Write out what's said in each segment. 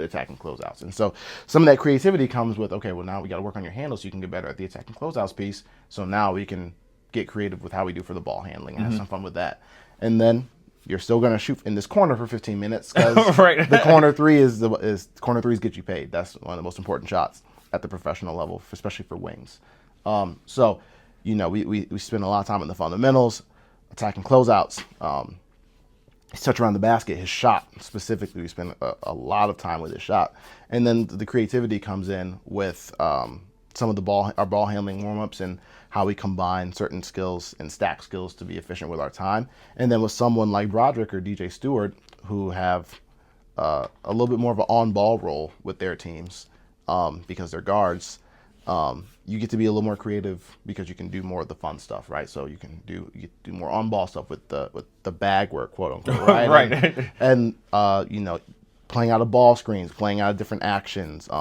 attacking closeouts. And so some of that creativity comes with, okay, well, now we got to work on your handle so you can get better at the attacking closeouts piece. So now we can get creative with how we do for the ball handling and have some fun with that. And then you're still going to shoot in this corner for 15 minutes because Right. the corner three corner threes get you paid. That's one of the most important shots at the professional level, especially for wings. So, we spend a lot of time in the fundamentals, attacking closeouts, his touch around the basket, his shot specifically. We spend a lot of time with his shot, and then the creativity comes in with some of our ball handling warm-ups and how we combine certain skills and stack skills to be efficient with our time. And then with someone like Broderick or DJ Stewart, who have a little bit more of an on-ball role with their teams because they're guards, you get to be a little more creative because you can do more of the fun stuff, right? So you get to do more on-ball stuff with the bag work, quote unquote, right? Right. And playing out of ball screens, playing out of different actions. Hey,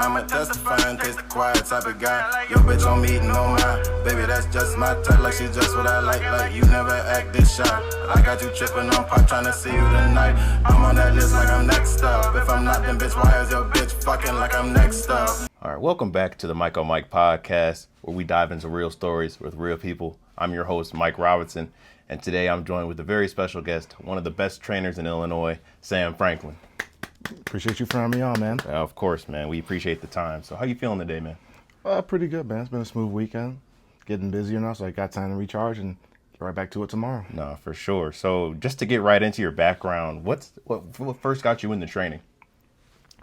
I'm a testifying, taste the quiet type of guy. Your bitch on me, no mind. Baby, that's just my type, like she just what I like. Like you never act this shy. I got you tripping on pop, trying to see you tonight. I'm on that list like I'm next up. If I'm not, then bitch, why is your bitch fucking like I'm next up? All right, welcome back to the Mike on Mike podcast, where we dive into real stories with real people. I'm your host, Mike Robinson, and today I'm joined with a very special guest, one of the best trainers in Illinois, Sam Franklin. Appreciate you for having me on, man. Of course, man. We appreciate the time. So how you feeling today, man? Pretty good, man. It's been a smooth weekend. Getting busier now, so I got time to recharge and get right back to it tomorrow. No, for sure. So just to get right into your background, what first got you into training?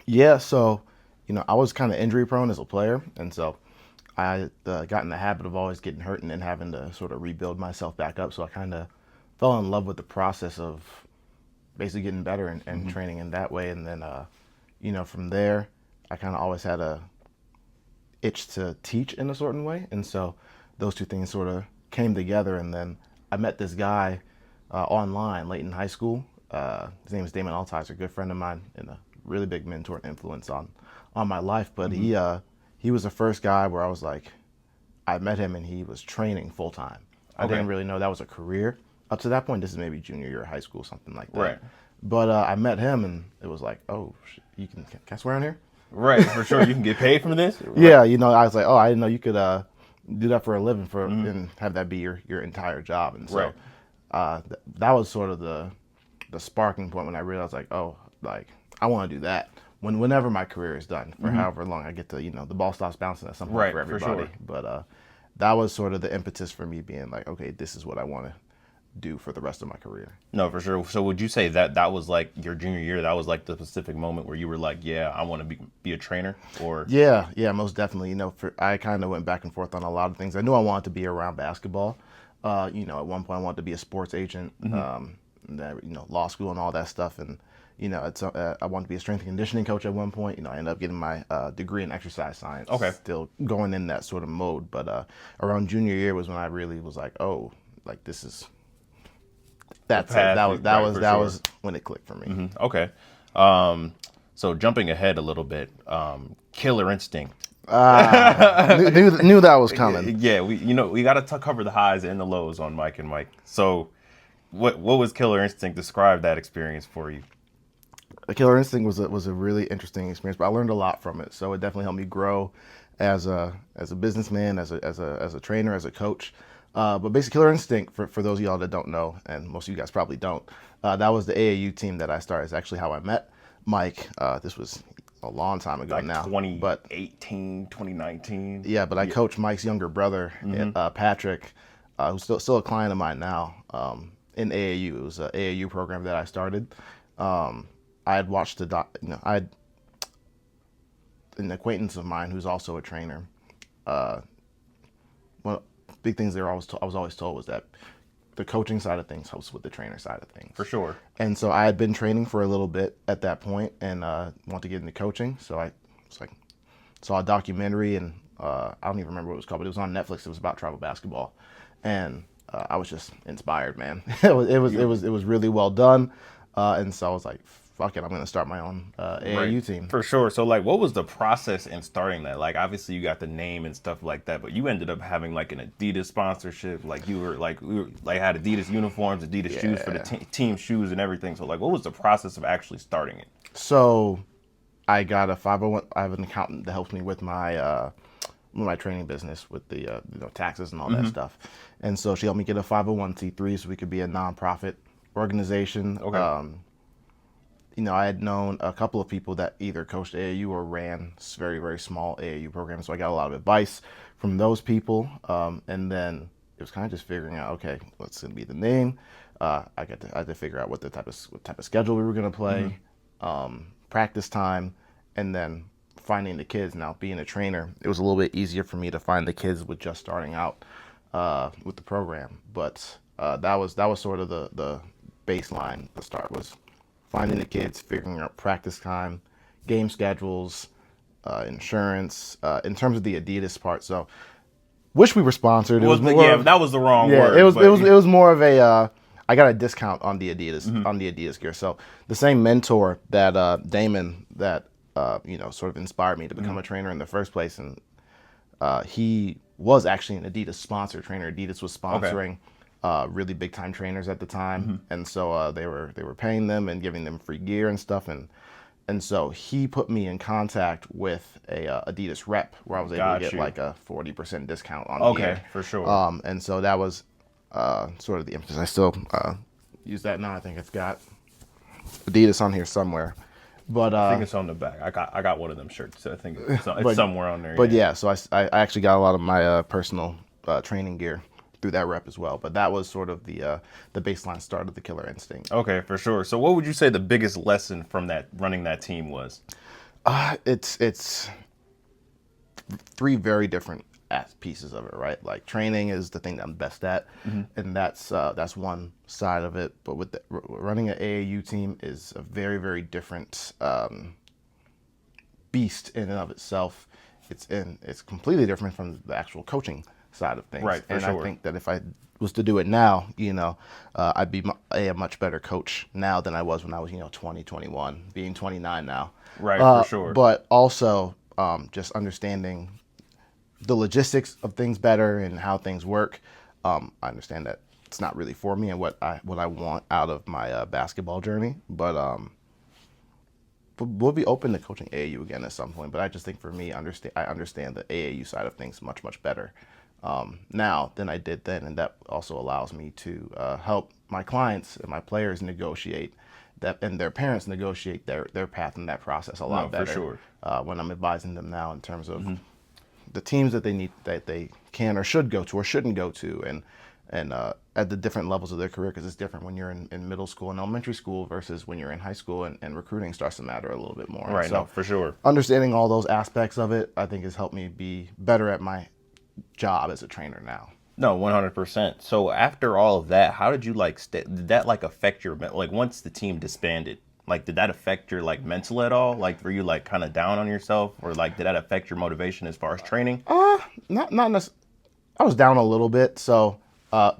Yeah, so, I was kind of injury prone as a player, and so I got in the habit of always getting hurt and then having to sort of rebuild myself back up. So I kind of fell in love with the process of basically getting better and training in that way. And then, from there, I kind of always had a itch to teach in a certain way. And so those two things sort of came together. And then I met this guy online late in high school. His name is Damon Altizer, a good friend of mine and a really big mentor and influence on my life. But he was the first guy where I was like, I met him and he was training full time. I didn't really know that was a career. Up to that point, this is maybe junior year of high school, something like that. Right. But I met him and it was like, oh, can I swear on here? Right, for sure. You can get paid from this? Right. Yeah, I was like, oh, I didn't know you could do that for a living and have that be your entire job. And so that was sort of the sparking point when I realized like, oh, like I want to do that. Whenever my career is done, for however long I get to, the ball stops bouncing at some point for everybody. For sure. But that was sort of the impetus for me being like, okay, this is what I want to do for the rest of my career. No, for sure. So would you say that was like your junior year? That was like the specific moment where you were like, yeah, I want to be a trainer? Or Yeah, most definitely. I kind of went back and forth on a lot of things. I knew I wanted to be around basketball. At one point I wanted to be a sports agent, law school and all that stuff. And I wanted to be a strength and conditioning coach at one point. I ended up getting my degree in exercise science. Okay. Still going in that sort of mode. But around junior year was when I really was like, oh, like this is, that's it. That was when it clicked for me. Mm-hmm. Okay. So jumping ahead a little bit, Killer Instinct. Knew that was coming. Yeah, we got to cover the highs and the lows on Mike and Mike. So what was Killer Instinct? Describe that experience for you. Killer Instinct was a really interesting experience, but I learned a lot from it. So it definitely helped me grow as a businessman, as a trainer, as a coach. But basically, Killer Instinct, for those of y'all that don't know, and most of you guys probably don't, that was the AAU team that I started. It's actually how I met Mike. This was a long time ago now. 2018, 2019. Yeah, but I coached Mike's younger brother, Patrick, who's still a client of mine now, in AAU. It was an AAU program that I started. I had watched I had an acquaintance of mine who's also a trainer. Well, big things I was always told was that the coaching side of things helps with the trainer side of things. For sure. And so I had been training for a little bit at that point and wanted to get into coaching. So I was like, saw a documentary and I don't even remember what it was called, but it was on Netflix. It was about travel basketball, and I was just inspired, man. It was really well done, and so I was like, fuck it, I'm gonna start my own AAU team. For sure. So like, what was the process in starting that? Like, obviously you got the name and stuff like that, but you ended up having like an Adidas sponsorship. Like you were like, had Adidas uniforms, Adidas shoes for the team shoes and everything. So like, what was the process of actually starting it? So I got a 501. I have an accountant that helps me with my training business with the taxes and all that stuff. And so she helped me get a 501c3 so we could be a nonprofit organization. Okay. I had known a couple of people that either coached AAU or ran very, very small AAU programs. So I got a lot of advice from those people. And then it was kind of just figuring out, okay, what's going to be the name? I had to figure out what type of schedule we were going to play, practice time, and then finding the kids. Now, being a trainer, it was a little bit easier for me to find the kids with just starting out with the program. But that was sort of the baseline. The start was finding the kids, figuring out practice time, game schedules, insurance. In terms of the Adidas part, so wish we were sponsored. It was more that was the wrong yeah, word. It was more of a. I got a discount on the Adidas gear. So the same mentor that Damon that sort of inspired me to become a trainer in the first place, and he was actually an Adidas sponsor trainer. Adidas was sponsoring really big time trainers at the time, and so they were paying them and giving them free gear and stuff, and so he put me in contact with a Adidas rep where I was able to get like a 40% discount on gear. For sure. And so that was sort of the emphasis. I still use that now. I think it's got Adidas on here somewhere. But I think it's on the back. I got one of them shirts. So I think it's somewhere on there. But yeah, so I actually got a lot of my personal training gear through that rep as well. But that was sort of the baseline start of the Killer Instinct. Okay, for sure. So what would you say the biggest lesson from that running that team was? It's three very different pieces of it, right? Like training is the thing that I'm best at, and that's one side of it. But with running an AAU team is a very, very different beast in and of itself. It's completely different from the actual coaching side of things. Right, for sure. I think that if I was to do it now, I'd be a much better coach now than I was when I was 20, 21, being 29 now. Right, for sure. But also just understanding the logistics of things better and how things work. I understand that it's not really for me and what I want out of my basketball journey, but we'll be open to coaching AAU again at some point. But I just think for me, I understand the AAU side of things much, much better now than I did then, and that also allows me to help my clients and my players negotiate that, and their parents negotiate their path in that process a lot better. For sure. When I'm advising them now in terms of the teams that they can or should go to or shouldn't go to, and at the different levels of their career, because it's different when you're in middle school and elementary school versus when you're in high school, and recruiting starts to matter a little bit more. Right, so for sure. Understanding all those aspects of it, I think, has helped me be better at my job as a trainer now. No, 100%. So after all of that, how did you did that affect your once the team disbanded? Did that affect your mental at all? Were you kind of down on yourself, or did that affect your motivation as far as training? Not necessarily. I was down a little bit. So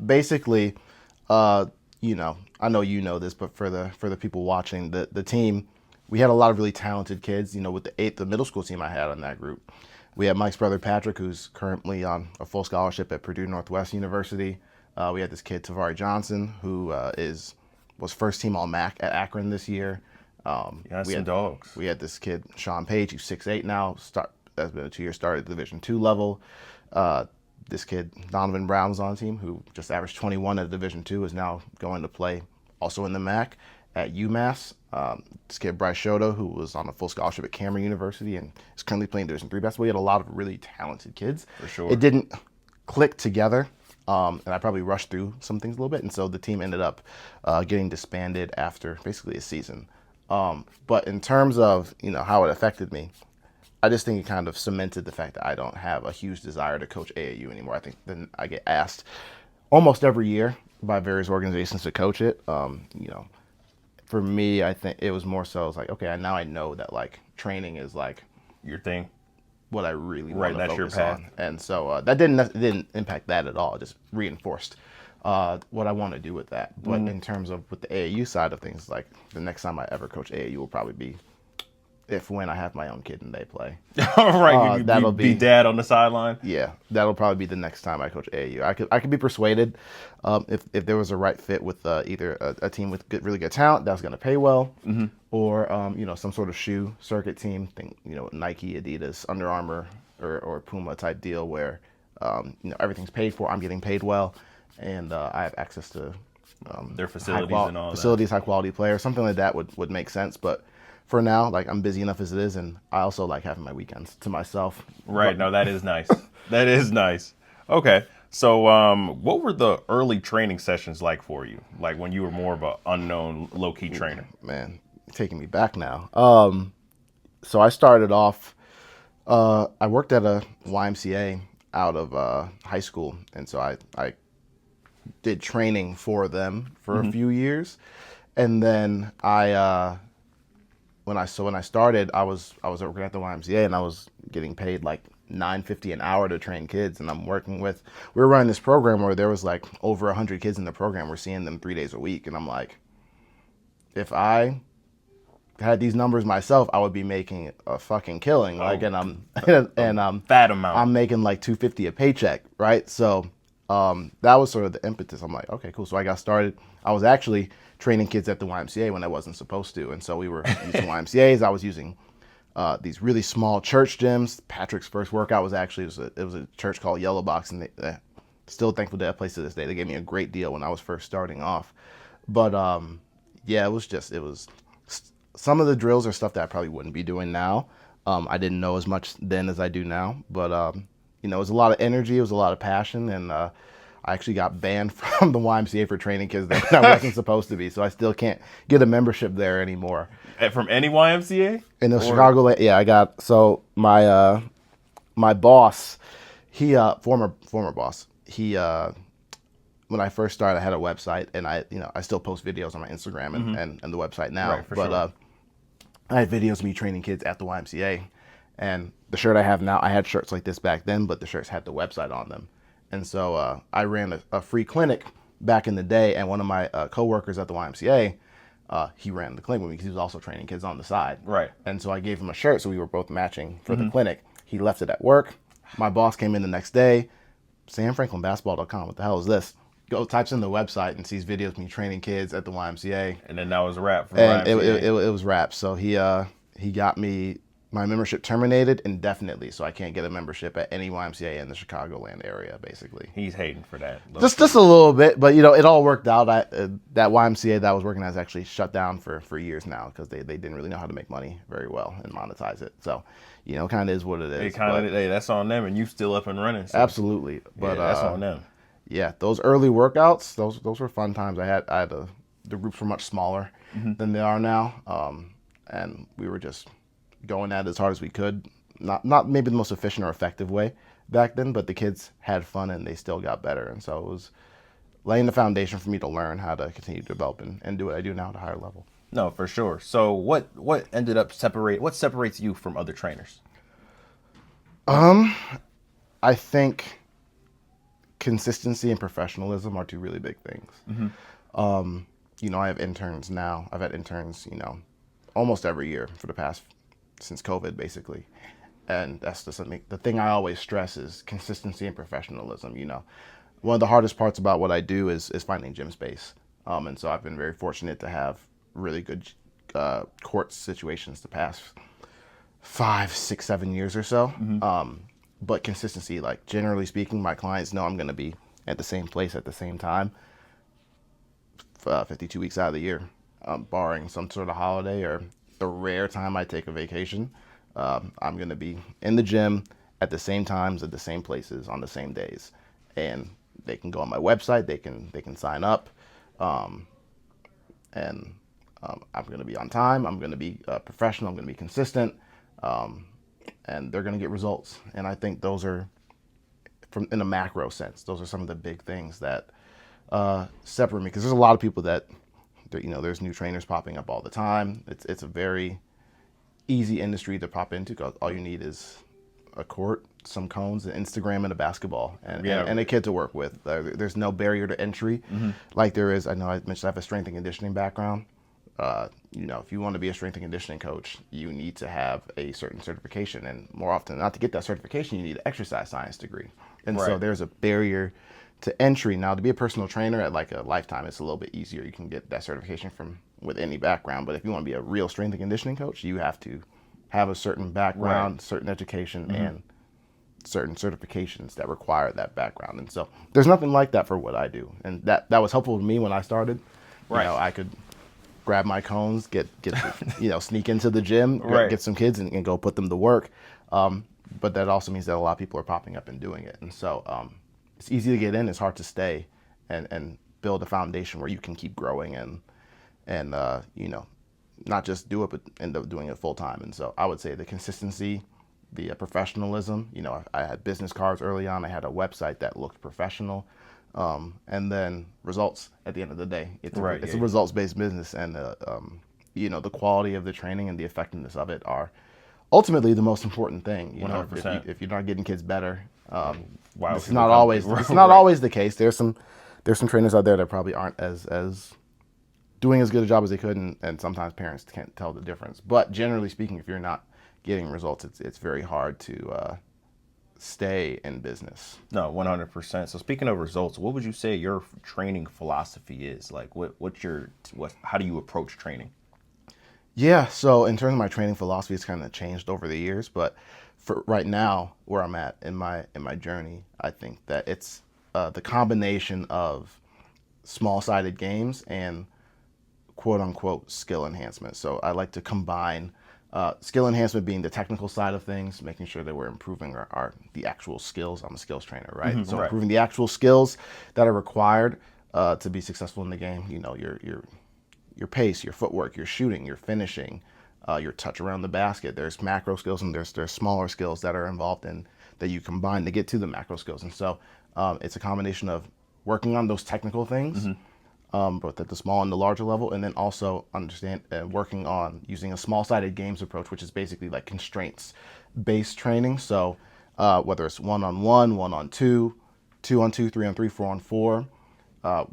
basically, I know you know this, but for the people watching, the team, we had a lot of really talented kids. With the middle school team I had on that group, we had Mike's brother Patrick, who's currently on a full scholarship at Purdue Northwest University. We had this kid Tavari Johnson, who was first team All MAC at Akron this year. We had dogs. We had this kid Sean Page, who's 6'8" now. That's been a 2-year start at the Division II level. This kid Donovan Brown's on the team, who just averaged 21 at Division II, is now going to play also in the MAC at UMass. This kid Bryce Shoto, who was on a full scholarship at Cameron University and is currently playing Division III basketball. We had a lot of really talented kids. For sure. It didn't click together. And I probably rushed through some things a little bit, and so the team ended up getting disbanded after basically a season. But in terms of how it affected me, I just think it kind of cemented the fact that I don't have a huge desire to coach AAU anymore. I think then I get asked almost every year by various organizations to coach it. For me, I think it was more so I was okay, now I know that training is your thing. What I really want to that's focus your path. on. And so that didn't impact that at all. It just reinforced what I want to do with that. But in terms of with the AAU side of things, like the next time I ever coach AAU will probably be when I have my own kid and they play. All right, you that'll be dad on the sideline. Yeah, that'll probably be the next time I coach AAU. I could be persuaded if there was a right fit with either a team with really good talent that's going to pay well, or some sort of shoe circuit team, think Nike, Adidas, Under Armour, or Puma type deal where everything's paid for. I'm getting paid well, and I have access to Their facilities and all facilities, high quality players. Something like that would make sense, but. For now, like I'm busy enough as it is, and I also like having my weekends to myself. Right. No, that is nice. That is nice. Okay. So, what were the early training sessions like for you? Like when you were more of an unknown, low-key trainer? Man, you're taking me back now. So I started off. I worked at a YMCA out of high school, and so I did training for them for a few years, and then When I started, I was working at the YMCA and I was getting paid like $9.50 an hour to train kids, and we were running this program where there was like over 100 kids in the program. We're seeing them 3 days a week, and I'm like, if I had these numbers myself, I would be making a fucking killing. Like, and I'm Fat amount. I'm making like $250 a paycheck, right? So that was sort of the impetus. I'm like, okay, cool. So I got started. I was actually training kids at the YMCA when I wasn't supposed to. And so we were using YMCAs. I was using these really small church gyms. Patrick's first workout was actually, it was a church called Yellow Box, and they still thankful to that place to this day. They gave me a great deal when I was first starting off. But yeah, it was some of the drills are stuff that I probably wouldn't be doing now. I didn't know as much then as I do now, but it was a lot of energy, it was a lot of passion, and I actually got banned from the YMCA for training kids that I wasn't supposed to be, so I still can't get a membership there anymore. From any YMCA? In the Chicago, yeah, I got, so my my boss, he former boss, he when I first started, I had a website, and I still post videos on my Instagram and the website now, Right, for sure. I had videos of me training kids at the YMCA, and the shirt I have now, I had shirts like this back then, but the shirts had the website on them. And so I ran a free clinic back in the day, and one of my coworkers at the YMCA, he ran the clinic with me because he was also training kids on the side. Right. And so I gave him a shirt, so we were both matching for the clinic. He left it at work. My boss came in the next day, SamFranklinBasketball.com, what the hell is this? Types in the website and sees videos of me training kids at the YMCA. And then that was a wrap for And YMCA. it was wrap. So he got me my membership terminated indefinitely, so I can't get a membership at any YMCA in the Chicagoland area, basically. He's hating for that. Just a little bit, but it all worked out. That YMCA that I was working at is actually shut down for years now because they didn't really know how to make money very well and monetize it. So, kind of is what it is. Hey, that's on them, and you still up and running. So. Absolutely, but that's on them. Yeah, those early workouts, those were fun times. The groups were much smaller than they are now, and we were just going at it as hard as we could. Not maybe the most efficient or effective way back then, but the kids had fun and they still got better. And so it was laying the foundation for me to learn how to continue to develop and do what I do now at a higher level. No, for sure. So what separates you from other trainers? I think consistency and professionalism are two really big things. I have interns now. I've had interns, almost every year for the past since COVID, basically. And that's just something, the thing I always stress is consistency and professionalism. One of the hardest parts about what I do is finding gym space. And so I've been very fortunate to have really good court situations the past 5, 6, 7 years or so. But consistency, like generally speaking, my clients know I'm going to be at the same place at the same time 52 weeks out of the year, barring some sort of holiday or the rare time I take a vacation. I'm going to be in the gym at the same times, at the same places, on the same days. And they can go on my website, they can sign up. I'm going to be on time, I'm going to be professional, I'm going to be consistent, and they're going to get results. And I think those are, in a macro sense, those are some of the big things that separate me. Because there's a lot of people that, there's new trainers popping up all the time. It's a very easy industry to pop into because all you need is a court, some cones, an Instagram, and a basketball, and Yeah. and a kid to work with. There's no barrier to entry like there is. I know I mentioned I have a strength and conditioning background. If you want to be a strength and conditioning coach, you need to have a certain certification, and more often than not, to get that certification, you need an exercise science degree. And so Right. there's a barrier to entry. Now, to be a personal trainer at like a Lifetime, it's a little bit easier. You can get that certification from with any background. But if you want to be a real strength and conditioning coach, you have to have a certain background, Right. certain education, and certain certifications that require that background. And so there's nothing like that for what I do. And that was helpful to me when I started. Right. I could grab my cones, get sneak into the gym, Right. get some kids and go put them to work. But that also means that a lot of people are popping up and doing it. And so it's easy to get in, it's hard to stay and build a foundation where you can keep growing and not just do it, but end up doing it full time. And so I would say the consistency, the professionalism. I had business cards early on. I had a website that looked professional, and then results. At the end of the day, it's Right, a yeah. results-based business, and the quality of the training and the effectiveness of it are ultimately the most important thing. 100%. If you're not getting kids better, Why would this is people not come- always Right. it's not always the case. There's some trainers out there that probably aren't as doing as good a job as they could, and sometimes parents can't tell the difference. But generally speaking, if you're not getting results, it's very hard to stay in business. No, 100%. So speaking of results, what would you say your training philosophy is? Like, how do you approach training? Yeah, so in terms of my training philosophy, it's kind of changed over the years. But for right now, where I'm at in my journey, I think that it's the combination of small-sided games and quote-unquote skill enhancement. So I like to combine skill enhancement being the technical side of things, making sure that we're improving the actual skills. I'm a skills trainer, right? So right. improving the actual skills that are required to be successful in the game. Your pace, your footwork, your shooting, your finishing, your touch around the basket. There's macro skills and there's smaller skills that are involved in that you combine to get to the macro skills. And so it's a combination of working on those technical things, both at the small and the larger level, and then also working on using a small-sided games approach, which is basically like constraints-based training. So whether it's one-on-one, one-on-two, two-on-two, three-on-three, four-on-four,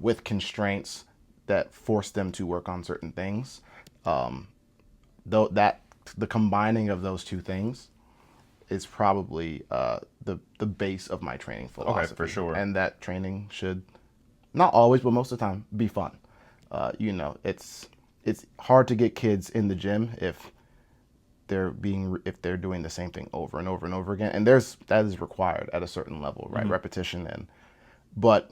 with constraints that force them to work on certain things. Though the combining of those two things is probably the base of my training philosophy. for sure. And that training should, not always, but most of the time, be fun. It's hard to get kids in the gym if they're doing the same thing over and over and over again. And that is required at a certain level, right? Repetition but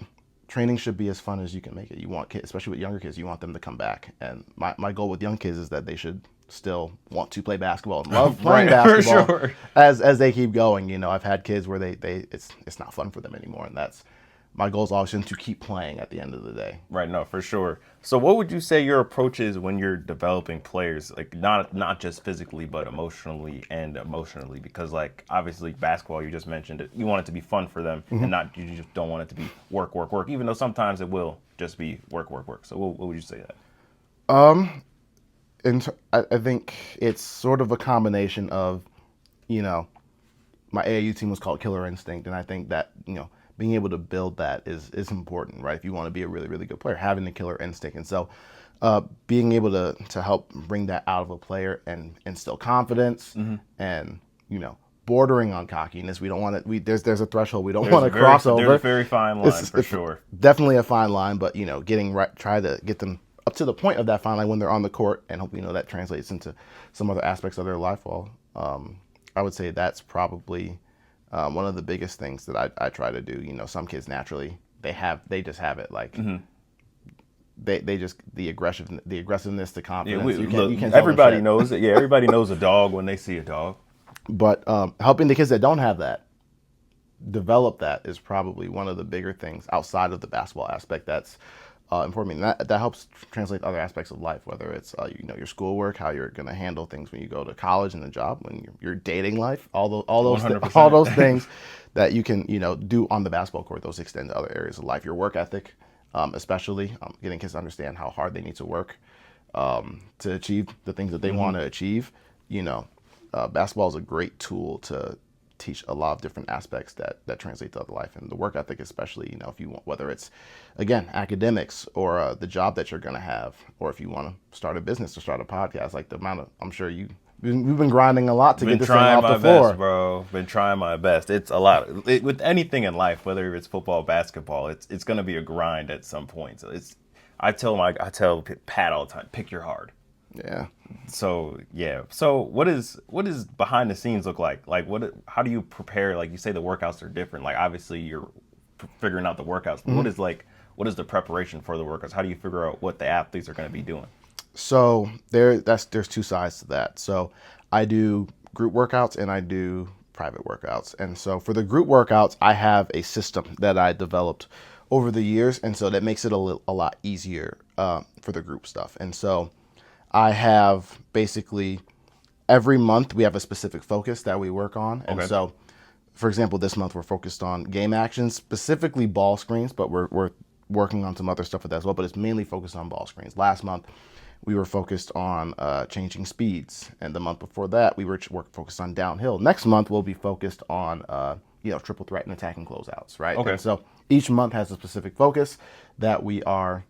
training should be as fun as you can make it. You want kids, especially with younger kids, you want them to come back. And my goal with young kids is that they should still want to play basketball and love playing Right, for basketball sure. as they keep going. I've had kids where it's not fun for them anymore, and that's my goal is always to keep playing at the end of the day. Right, no, for sure. So what would you say your approach is when you're developing players, like not just physically, but emotionally and emotionally? Because like obviously basketball, you just mentioned it, you want it to be fun for them and you just don't want it to be work, even though sometimes it will just be work. So what would you say that? I think it's sort of a combination of, my AAU team was called Killer Instinct, and I think that, being able to build that is important, right? If you want to be a really, really good player, having the killer instinct. And so being able to help bring that out of a player and instill confidence and, bordering on cockiness. We don't want to, there's a threshold we don't want to cross over. There's a very fine line, for sure. Definitely a fine line, but, try to get them up to the point of that fine line when they're on the court, and hope, that translates into some other aspects of their life. Well, I would say that's probably one of the biggest things that I try to do. Some kids naturally they just have it, like they just the aggressiveness, the confidence. You can't tell them everybody shit. knows it. Yeah, everybody knows a dog when they see a dog. But helping the kids that don't have that develop that is probably one of the bigger things outside of the basketball aspect that's important. And that helps translate other aspects of life, whether it's your schoolwork, how you're going to handle things when you go to college and the job, when your dating life, all those 100%. things that you can do on the basketball court. Those extend to other areas of life. Your work ethic, especially getting kids to understand how hard they need to work to achieve the things that they want to achieve. Basketball is a great tool to teach a lot of different aspects that translate to other life, and the work ethic especially. You know, if you want, whether it's again academics or the job that you're going to have, or if you want to start a business or start a podcast, like the amount of, I'm sure we've been grinding a lot to get this thing off the floor. Best, bro. Been trying my best. It's a lot. With anything in life, whether it's football, basketball, it's going to be a grind at some point. So I tell Pat all the time, pick your hard. Yeah. So yeah. So what is behind the scenes look like? Like how do you prepare? Like you say the workouts are different. Like obviously you're figuring out the workouts. But what is the preparation for the workouts? How do you figure out what the athletes are going to be doing? So there's two sides to that. So I do group workouts and I do private workouts. And so for the group workouts, I have a system that I developed over the years, and so that makes it a lot easier for the group stuff. And so I have basically every month we have a specific focus that we work on. And so, for example, this month we're focused on game actions, specifically ball screens, but we're working on some other stuff with that as well. But it's mainly focused on ball screens. Last month we were focused on changing speeds, and the month before that we were focused on downhill. Next month we'll be focused on triple threat and attacking closeouts, right? Okay. And so each month has a specific focus that we are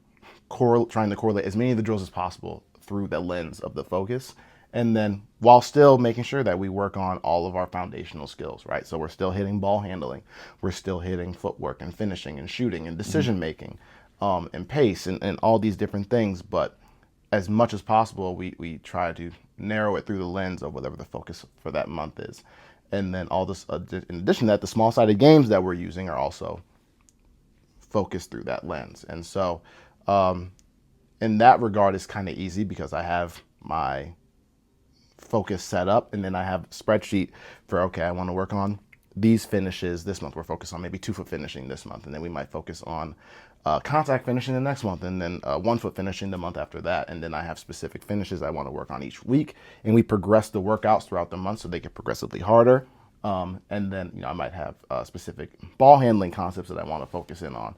trying to correlate as many of the drills as possible through the lens of the focus, and then while still making sure that we work on all of our foundational skills, right? So we're still hitting ball handling, we're still hitting footwork and finishing and shooting and decision making, and pace and all these different things. But as much as possible, we try to narrow it through the lens of whatever the focus for that month is. And then all this, in addition to that, the small-sided games that we're using are also focused through that lens. And so in that regard, it's kind of easy because I have my focus set up, and then I have a spreadsheet for, okay, I want to work on these finishes this month. We're focused on maybe 2-foot finishing this month, and then we might focus on contact finishing the next month, and then 1-foot finishing the month after that. And then I have specific finishes I want to work on each week, and we progress the workouts throughout the month so they get progressively harder. And then I might have specific ball handling concepts that I want to focus in on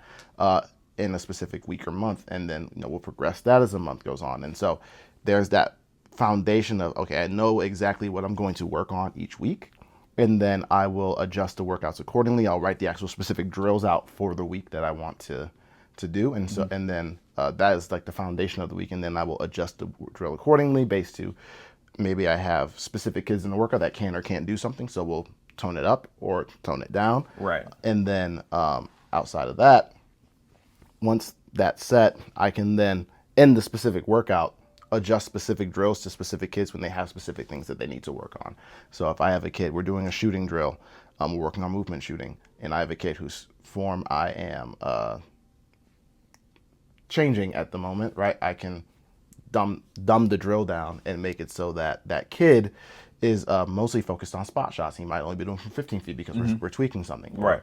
in a specific week or month, and then we'll progress that as the month goes on. And so there's that foundation of, okay, I know exactly what I'm going to work on each week, and then I will adjust the workouts accordingly. I'll write the actual specific drills out for the week that I want to do, and so and then that is like the foundation of the week, and then I will adjust the drill accordingly based to maybe I have specific kids in the workout that can or can't do something, so we'll tone it up or tone it down. Right. And then outside of that, once that's set, I can then in the specific workout adjust specific drills to specific kids when they have specific things that they need to work on. So if I have a kid, we're doing a shooting drill, we're working on movement shooting, and I have a kid whose form I am changing at the moment, right? I can dumb the drill down and make it so that that kid is mostly focused on spot shots. He might only be doing from 15 feet because we're tweaking something. Right.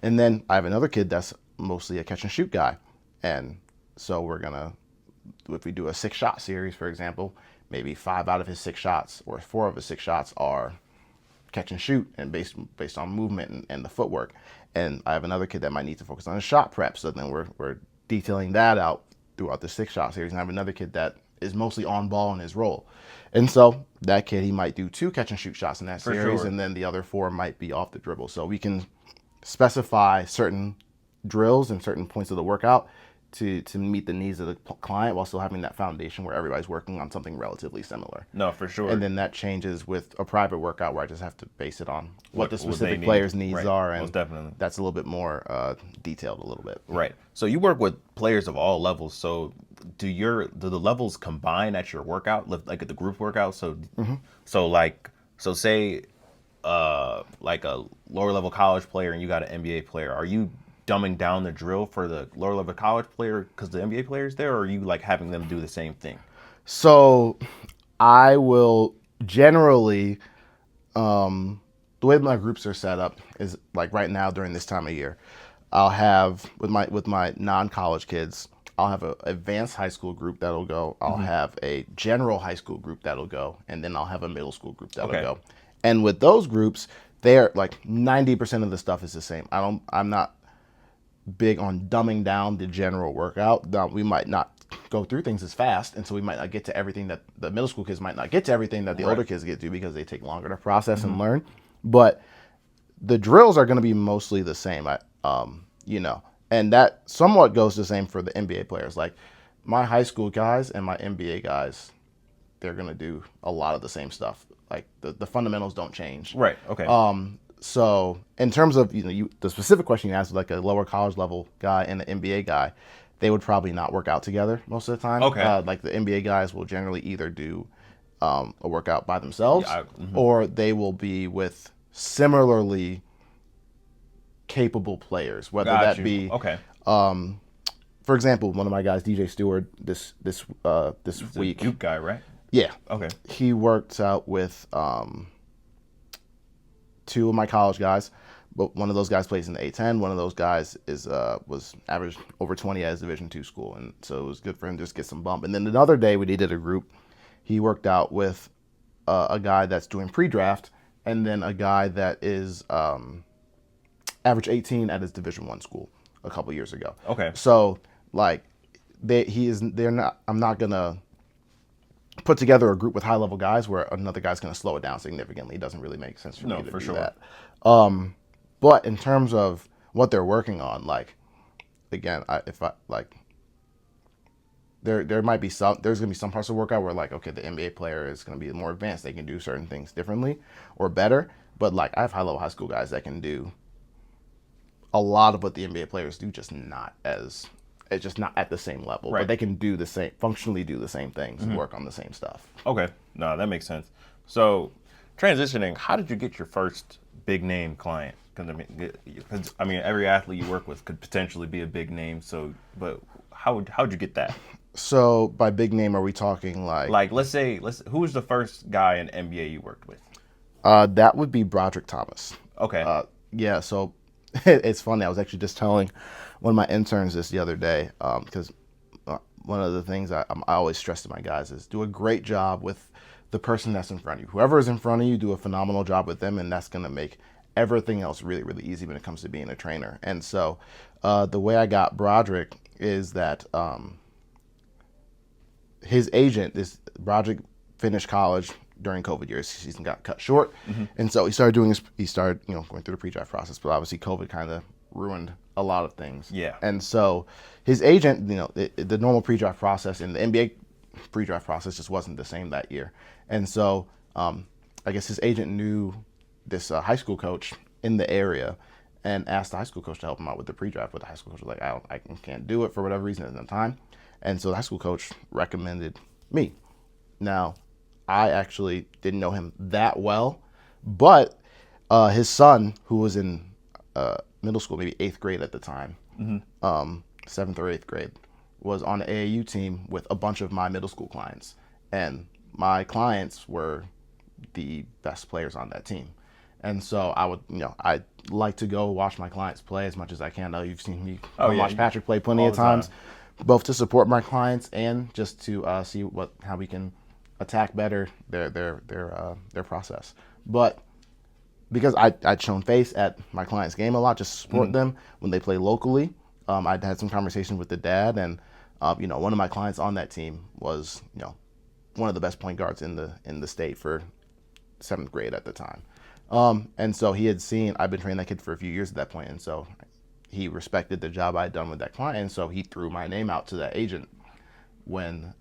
And then I have another kid that's mostly a catch and shoot guy. And so we're going to, if we do a 6-shot series, for example, maybe 5 out of his 6 shots or 4 of his 6 shots are catch and shoot and based on movement and the footwork. And I have another kid that might need to focus on his shot prep. So then we're detailing that out throughout the 6-shot series. And I have another kid that is mostly on ball in his role. And so that kid, he might do 2 catch and shoot shots in that series, sure. And then the other 4 might be off the dribble. So we can specify certain drills and certain points of the workout to meet the needs of the client while still having that foundation where everybody's working on something relatively similar. No, for sure. And then that changes with a private workout where I just have to base it on what the specific player's needs are. And most definitely. That's a little bit more detailed a little bit. Right. So you work with players of all levels. So do the levels combine at your workout, like at the group workout? So so say like a lower level college player and you got an NBA player. Are you dumbing down the drill for the lower level college player because the NBA player's there, or are you like having them do the same thing? So I will generally, the way my groups are set up is like right now during this time of year, I'll have with my non-college kids, I'll have an advanced high school group that'll go. I'll have a general high school group that'll go, and then I'll have a middle school group that'll go. And with those groups, they're like 90% of the stuff is the same. I'm not big on dumbing down the general workout. We might not go through things as fast, and so we might not get to everything that the middle school kids might not get to everything that the older kids get to because they take longer to process and learn. But the drills are going to be mostly the same. And that somewhat goes the same for the NBA players. Like my high school guys and my NBA guys, they're going to do a lot of the same stuff. Like the fundamentals don't change. Right. Okay. So in terms of the specific question you asked, like a lower college level guy and an NBA guy, they would probably not work out together most of the time. Okay. Like the NBA guys will generally either do a workout by themselves, or they will be with similarly capable players, whether Got that you. be Okay. for example, one of my guys, DJ Stewart, this week, Duke guy, right? yeah, Okay. he worked out with two of my college guys, but one of those guys plays in the A10. One of those guys was averaged over 20 at his Division II school, and so it was good for him to just get some bump. And then another day we did a group. He worked out with a guy that's doing pre-draft, and then a guy that is average 18 at his Division I school a couple years ago. Okay. So like I'm not gonna put together a group with high level guys where another guy's gonna slow it down significantly. It doesn't really make sense for me to for do sure. that. But in terms of what they're working on, like again, there might be there's gonna be some parts of the workout where like, okay, the NBA player is gonna be more advanced. They can do certain things differently or better. But like I have high level high school guys that can do a lot of what the NBA players do, just not at the same level. Right. But they can functionally do the same things and work on the same stuff. Okay. No, that makes sense. So, transitioning, how did you get your first big name client? Because I mean, every athlete you work with could potentially be a big name. So, but how'd you get that? So by big name, are we talking like Let's say who was the first guy in NBA you worked with? that would be Broderick Thomas. Okay. Yeah, so it's funny. I was actually just telling one of my interns this the other day because one of the things I always stress to my guys is do a great job with the person that's in front of you. Whoever is in front of you, do a phenomenal job with them, and that's going to make everything else really, really easy when it comes to being a trainer. And so the way I got Broderick is that his agent, Broderick finished college during COVID years. His season got cut short, and so he started going through the pre-draft process. But obviously, COVID kind of ruined a lot of things. Yeah. And so his agent, the normal pre-draft process in the NBA pre-draft process just wasn't the same that year. And so I guess his agent knew this high school coach in the area and asked the high school coach to help him out with the pre-draft. But the high school coach was like, I can't do it for whatever reason at the time. And so the high school coach recommended me. Now, I actually didn't know him that well, but his son, who was in middle school, maybe 8th grade at the time, 7th or 8th grade, was on the AAU team with a bunch of my middle school clients. And my clients were the best players on that team. And so I like to go watch my clients play as much as I can. Now you've seen me watch Patrick play plenty of times, both to support my clients and just to see how we can attack better their process. But because I'd shown face at my clients' game a lot, just to support them when they play locally, I'd had some conversations with the dad, and one of my clients on that team was one of the best point guards in the state for 7th grade at the time. And so he had seen I'd been training that kid for a few years at that point, and so he respected the job I'd done with that client, and so he threw my name out to that agent when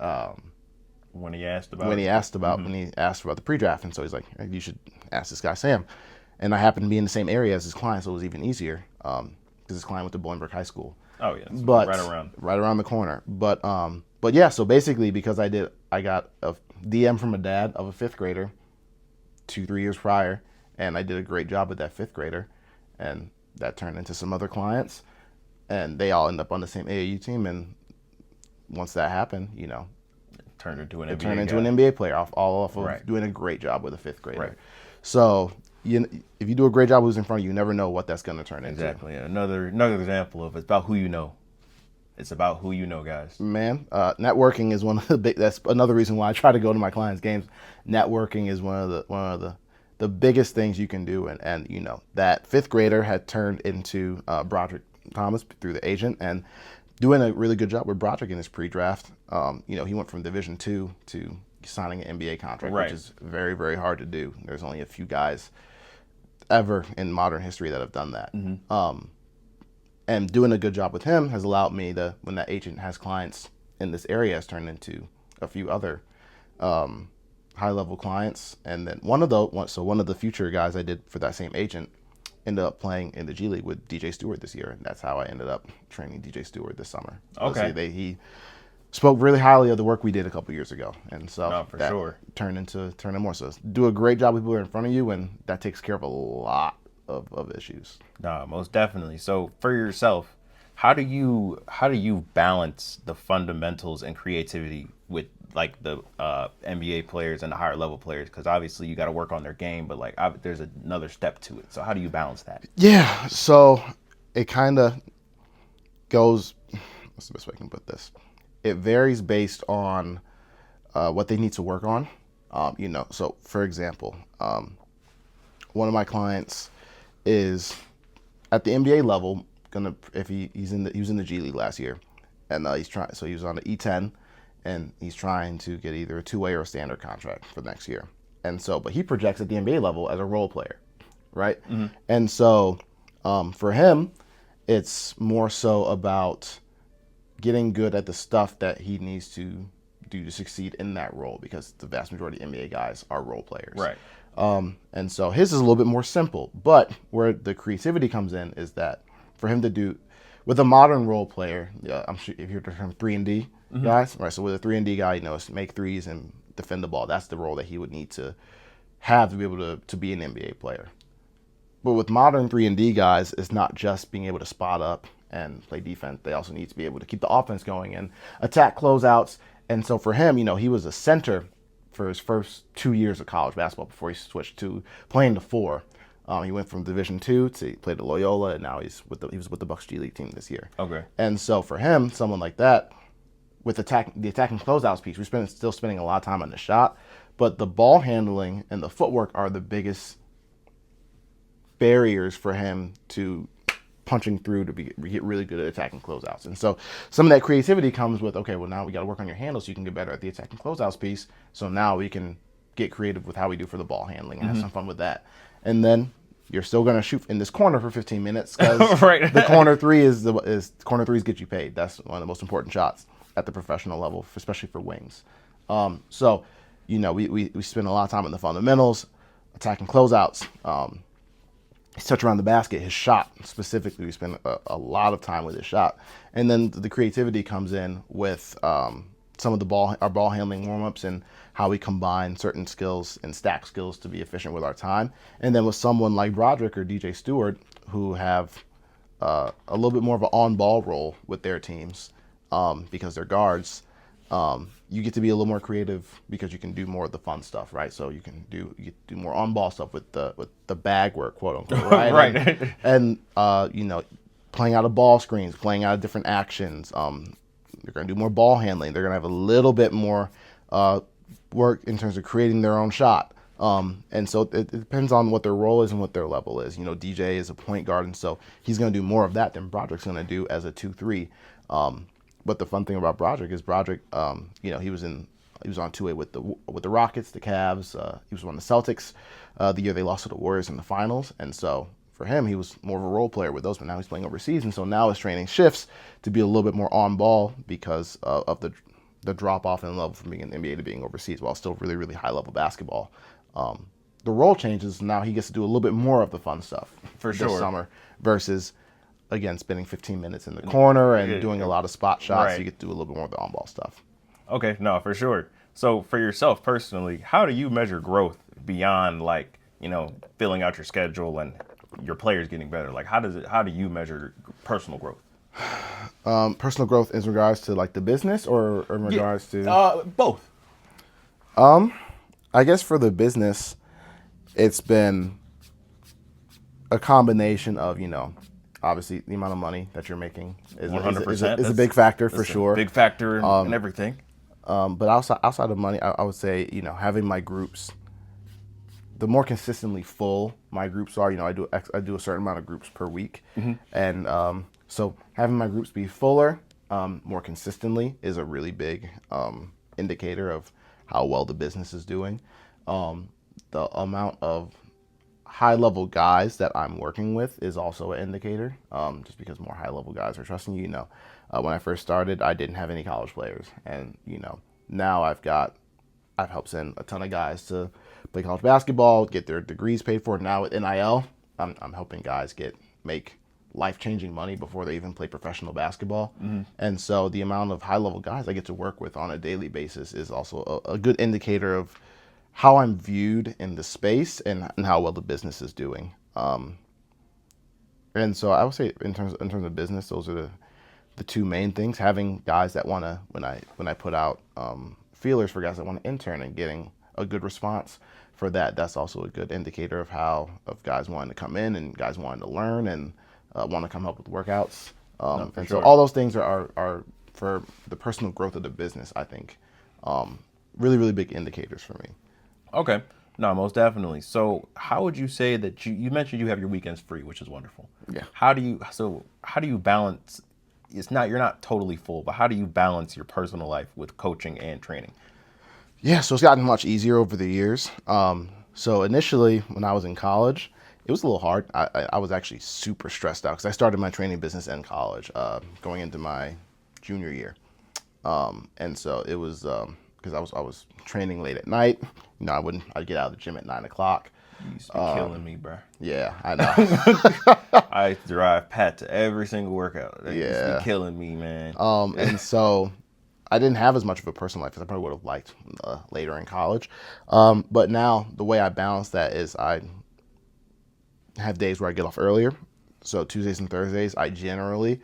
he asked about the pre-draft. And so he's like, hey, you should ask this guy Sam. And I happened to be in the same area as his client, so it was even easier because his client went to Bolingbrook High School. Oh yeah, but right around the corner. But yeah, so basically because I got a DM from a dad of a 5th grader 2-3 years prior, and I did a great job with that 5th grader, and that turned into some other clients, and they all end up on the same AAU team. And once that happened, turned into an NBA player all off of doing a great job with a 5th grader. Right. So if you do a great job who's in front of you, you never know what that's going to turn into. Exactly. Another example of it's about who you know. It's about who you know, guys. Man, networking is one of the big. That's another reason why I try to go to my clients' games. Networking is one of the biggest things you can do, and that 5th grader had turned into Broderick Thomas through the agent, and doing a really good job with Broderick in his pre-draft. He went from Division II to signing an NBA contract, which is very, very hard to do. There's only a few guys ever in modern history that have done that. And doing a good job with him has allowed me to, when that agent has clients in this area, has turned into a few other high level clients. And then one of the future guys I did for that same agent ended up playing in the G League with DJ Stewart this year, and that's how I ended up training DJ Stewart this summer. Okay. He spoke really highly of the work we did a couple years ago, and so No, for that sure. turned into more. So do a great job with people who are in front of you, and that takes care of a lot of issues. No, most definitely. So for yourself, how do you balance the fundamentals and creativity with like the NBA players and the higher level players? Because obviously you got to work on their game, but like there's another step to it. So how do you balance that? Yeah, so it kind of goes. What's the best way I can put this? It varies based on what they need to work on. So for example, one of my clients is at the NBA level. He was in the G League last year, and he was on the E10, and he's trying to get either a two-way or a standard contract for next year. And so, but he projects at the NBA level as a role player, right? And so, for him, it's more so about getting good at the stuff that he needs to do to succeed in that role, because the vast majority of NBA guys are role players. Right. And so his is a little bit more simple, but where the creativity comes in is that for him to do with a modern role player, I'm sure if you're from 3-and-D guys, right? So with a 3-and-D guy, it's make threes and defend the ball. That's the role that he would need to have to be able to be an NBA player. But with modern 3-and-D guys, it's not just being able to spot up and play defense. They also need to be able to keep the offense going and attack closeouts. And so for him, he was a center for his first 2 years of college basketball before he switched to playing the 4. He went from Division II to he played at Loyola, and now he was with the Bucks G League team this year. Okay. And so for him, someone like that, with the attacking closeouts piece, we're still spending a lot of time on the shot, but the ball handling and the footwork are the biggest barriers for him to punching through to get really good at attacking closeouts. And so some of that creativity comes with, okay, well, now we got to work on your handle so you can get better at the attacking closeouts piece. So now we can get creative with how we do for the ball handling and have some fun with that. And then you're still going to shoot in this corner for 15 minutes because Right. the corner three corner threes get you paid. That's one of the most important shots at the professional level, especially for wings. So we spend a lot of time in the fundamentals, attacking closeouts. His touch around the basket, his shot specifically, we spend a lot of time with his shot. And then the creativity comes in with some of our ball handling warm-ups and how we combine certain skills and stack skills to be efficient with our time. And then with someone like Broderick or DJ Stewart, who have a little bit more of an on-ball role with their teams because they're guards, you get to be a little more creative because you can do more of the fun stuff, right? So you get to do more on-ball stuff with the bag work, quote unquote, right? Right. And playing out of ball screens, playing out of different actions. They're going to do more ball handling. They're going to have a little bit more work in terms of creating their own shot. And so it depends on what their role is and what their level is. DJ is a point guard, and so he's going to do more of that than Broderick's going to do as a 2-3. But the fun thing about Broderick is he was on 2A with the Rockets, the Cavs. He was on the Celtics the year they lost to the Warriors in the finals, and so for him, he was more of a role player with those. But now he's playing overseas, and so now his training shifts to be a little bit more on ball because of the drop off in level from being in the NBA to being overseas, while still really, really high level basketball. The role changes. Now he gets to do a little bit more of the fun stuff For this sure. summer versus, again, spending 15 minutes in the corner and doing a lot of spot shots. Right. You get to do a little bit more of the on-ball stuff. Okay, no, for sure. So for yourself personally, how do you measure growth beyond filling out your schedule and your players getting better? Like how do you measure personal growth? Personal growth in regards to like the business or in regards to both. I guess for the business, it's been a combination of, obviously the amount of money that you're making is 100%. a big factor for sure. Big factor in everything. But outside of money, I would say, having my groups, the more consistently full my groups are, I do a certain amount of groups per week. And so having my groups be fuller more consistently is a really big indicator of how well the business is doing. The amount of high level guys that I'm working with is also an indicator. Just because more high level guys are trusting you. When I first started, I didn't have any college players, and now I've helped send a ton of guys to play college basketball, get their degrees paid for. Now with NIL, I'm helping guys make life-changing money before they even play professional basketball. And so the amount of high-level guys I get to work with on a daily basis is also a good indicator of how I'm viewed in the space and how well the business is doing. And so I would say in terms of business, those are the two main things. Having guys that want to, when I put out feelers for guys that want to intern and getting a good response for that, that's also a good indicator of guys wanting to come in and guys wanting to learn and want to come help with workouts. So all those things are for the personal growth of the business, I think, really, really big indicators for me. Okay. No, most definitely. So how would you say that you mentioned you have your weekends free, which is wonderful. Yeah. How do you balance, you're not totally full, but how do you balance your personal life with coaching and training? Yeah, so it's gotten much easier over the years. So initially when I was in college, it was a little hard. I was actually super stressed out because I started my training business in college, going into my junior year. And so it was because I was training late at night. I'd get out of the gym at 9 o'clock. You used to be killing me, bro. Yeah, I know. I used to drive Pat to every single workout. That used to be killing me, man. And so I didn't have as much of a personal life as I probably would have liked later in college. But now the way I balance that is I have days where I get off earlier. So Tuesdays and Thursdays, I generally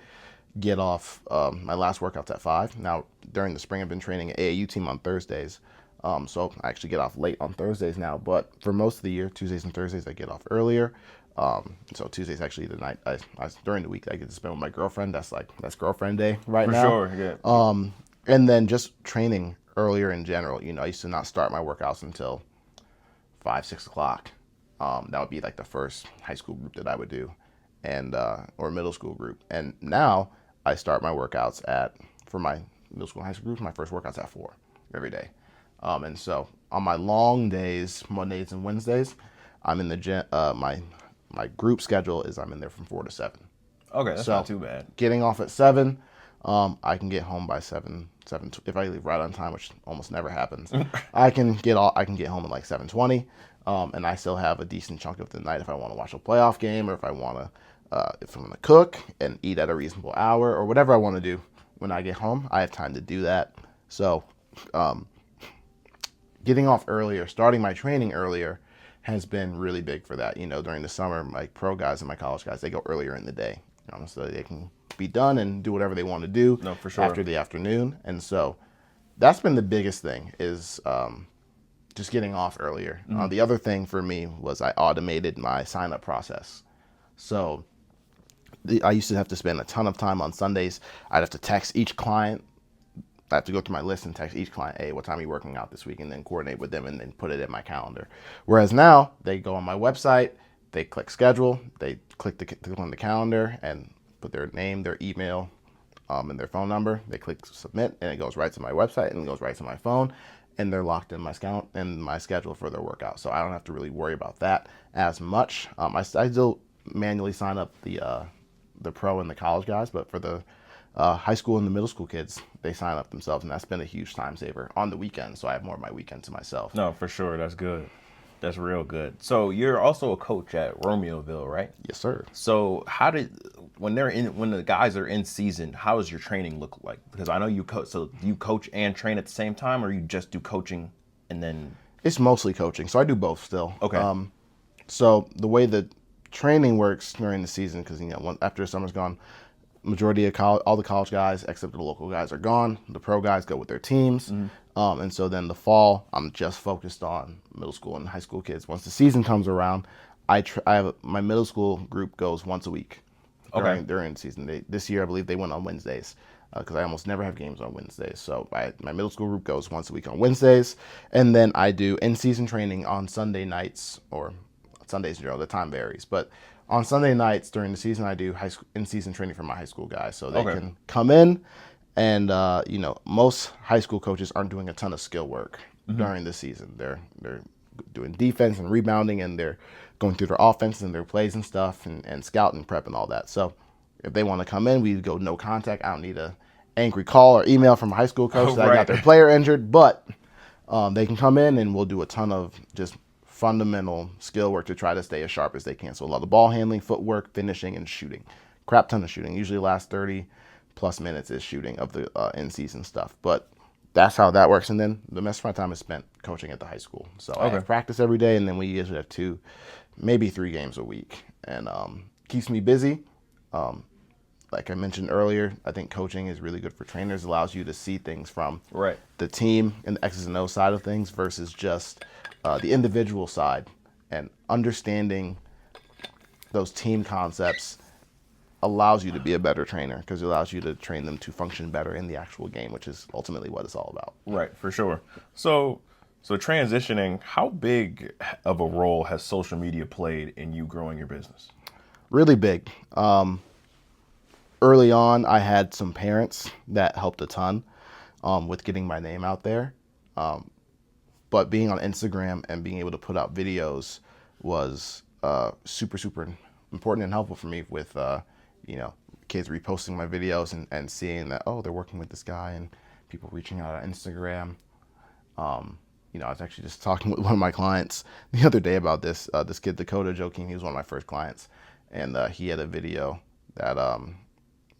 get off. My last workout's at 5. Now, during the spring, I've been training an AAU team on Thursdays. So I actually get off late on Thursdays now. But for most of the year, Tuesdays and Thursdays, I get off earlier. So Tuesday's actually the night I during the week I get to spend with my girlfriend. That's girlfriend day right now. For sure, yeah. And then just training earlier in general. I used to not start my workouts until 5, 6 o'clock. That would be like the first high school group that I would do, and or middle school group. And now I start my workouts for my middle school and high school groups. My first workouts at 4 every day. And so on my long days, Mondays and Wednesdays, I'm in the gym. My group schedule is I'm in there from 4 to 7. Okay, that's not too bad. Getting off at 7, I can get home by 7. If I leave right on time, which almost never happens, I can get home at like 7:20, and I still have a decent chunk of the night if I want to watch a playoff game or if I'm going to cook and eat at a reasonable hour or whatever I want to do. When I get home, I have time to do that. So, getting off earlier, starting my training earlier, has been really big for that. During the summer, my pro guys and my college guys, they go earlier in the day, so they can be done and do whatever they want to do after the afternoon. And so that's been the biggest thing is just getting off earlier. The other thing for me was I automated my sign-up process. So I used to have to spend a ton of time on Sundays. I'd have to text each client. I have to go through my list and text each client, hey, what time are you working out this week? And then coordinate with them and then put it in my calendar. Whereas now they go on my website, they click schedule, they click on the calendar and put their name, their email, and their phone number. They click submit and it goes right to my website and it goes right to my phone, and they're locked in my schedule for their workout. So I don't have to really worry about that as much. I still manually sign up the pro and the college guys, but for the high school and the middle school kids, they sign up themselves, and that's been a huge time saver on the weekends. So I have more of my weekend to myself. No, for sure. That's good. That's real good. So you're also a coach at Romeoville, right? Yes, sir. So when the guys are in season, how does your training look like? Because I know you coach. So do you coach and train at the same time, or you just do coaching and then? It's mostly coaching, so I do both still. Okay. So the way the training works during the season, because after the summer's gone, majority of all the college guys except the local guys are gone. The pro guys go with their teams. And so then the fall, I'm just focused on middle school and high school kids. Once the season comes around, I have my middle school group goes once a week during the season. This year, I believe they went on Wednesdays because I almost never have games on Wednesdays. So my middle school group goes once a week on Wednesdays. And then I do in-season training on Sunday nights, or Sundays in general. The time varies. But on Sunday nights during the season, I do in-season training for my high school guys. So they can come in. And, most high school coaches aren't doing a ton of skill work during the season. They're doing defense and rebounding, and they're going through their offense and their plays and stuff, and scouting prep and all that. So if they want to come in, we go no contact. I don't need a angry call or email from a high school coach that I got their player injured, but they can come in and we'll do a ton of just fundamental skill work to try to stay as sharp as they can. So a lot of ball handling, footwork, finishing, and shooting. Crap ton of shooting. Usually last 30 plus minutes is shooting of the in-season stuff. But that's how that works. And then the rest of my time is spent coaching at the high school. So I have practice every day, and then we usually have 2, maybe 3 games a week. And keeps me busy. Like I mentioned earlier, I think coaching is really good for trainers. It allows you to see things from the team and the X's and O's side of things versus just the individual side. And understanding those team concepts allows you to be a better trainer because it allows you to train them to function better in the actual game, which is ultimately what it's all about. Right, for sure. So transitioning, how big of a role has social media played in you growing your business? Really big. Early on, I had some parents that helped a ton with getting my name out there. But being on Instagram and being able to put out videos was super, super important and helpful for me with, kids reposting my videos and seeing that, oh, they're working with this guy, and people reaching out on Instagram. I was actually just talking with one of my clients the other day about this kid, Dakota Joaquin. He was one of my first clients, and he had a video that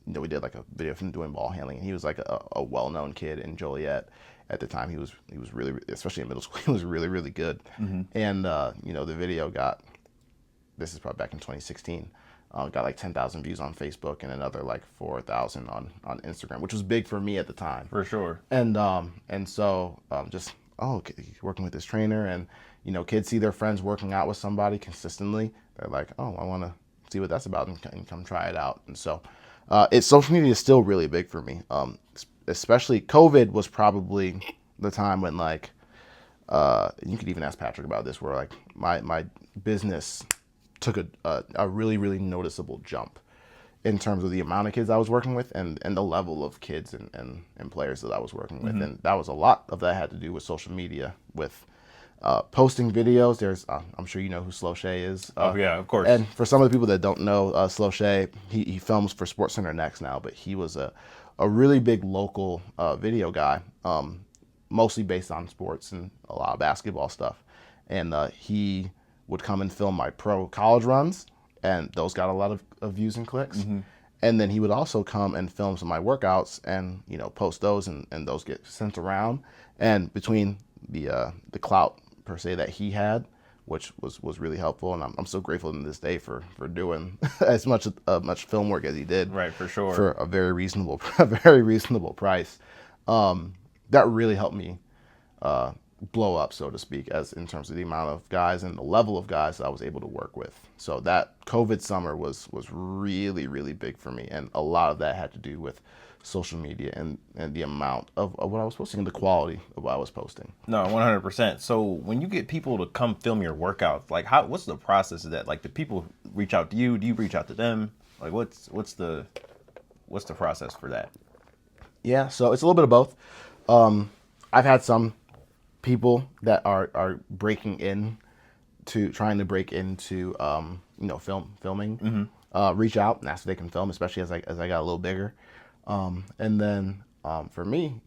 we did like a video of him doing ball handling, and he was like a well-known kid in Joliet at the time. He was really, especially in middle school, he was really, really good. Mm-hmm. And the video this is probably back in 2016, got like 10,000 views on Facebook and another like 4,000 on Instagram, which was big for me at the time. For sure. And so he's working with this trainer, and kids see their friends working out with somebody consistently. They're like, oh, I want to see what that's about and come try it out. And so social media is still really big for me. Especially COVID was probably the time when you could even ask Patrick about this, where like my business took a really, really noticeable jump in terms of the amount of kids I was working with and the level of kids and players that I was working with. Mm-hmm. And that was a lot of that had to do with social media, with posting videos. There's, I'm sure you know who Slow Shay is. Yeah, of course. And for some of the people that don't know Slow Shay, he films for SportsCenter Next now, but he was a really big local video guy, mostly based on sports and a lot of basketball stuff. And he would come and film my pro college runs, and those got a lot of views and clicks. Mm-hmm. And then he would also come and film some of my workouts and post those, and those get sent around. And between the clout per se that he had, which was really helpful, and I'm so grateful to this day for doing as much film work as he did. Right, for sure. For a very reasonable price. That really helped me blow up, so to speak, as in terms of the amount of guys and the level of guys that I was able to work with. So that COVID summer was really, really big for me, and a lot of that had to do with social media and the amount of what I was posting and the quality of what I was posting. No, 100%. So when you get people to come film your workouts, like what's the process of that? Like, do people reach out to you? Do you reach out to them? Like, what's the process for that? Yeah, so it's a little bit of both. I've had some people that are trying to break into filming, mm-hmm. Reach out and ask if they can film, especially as I got a little bigger. And then for me,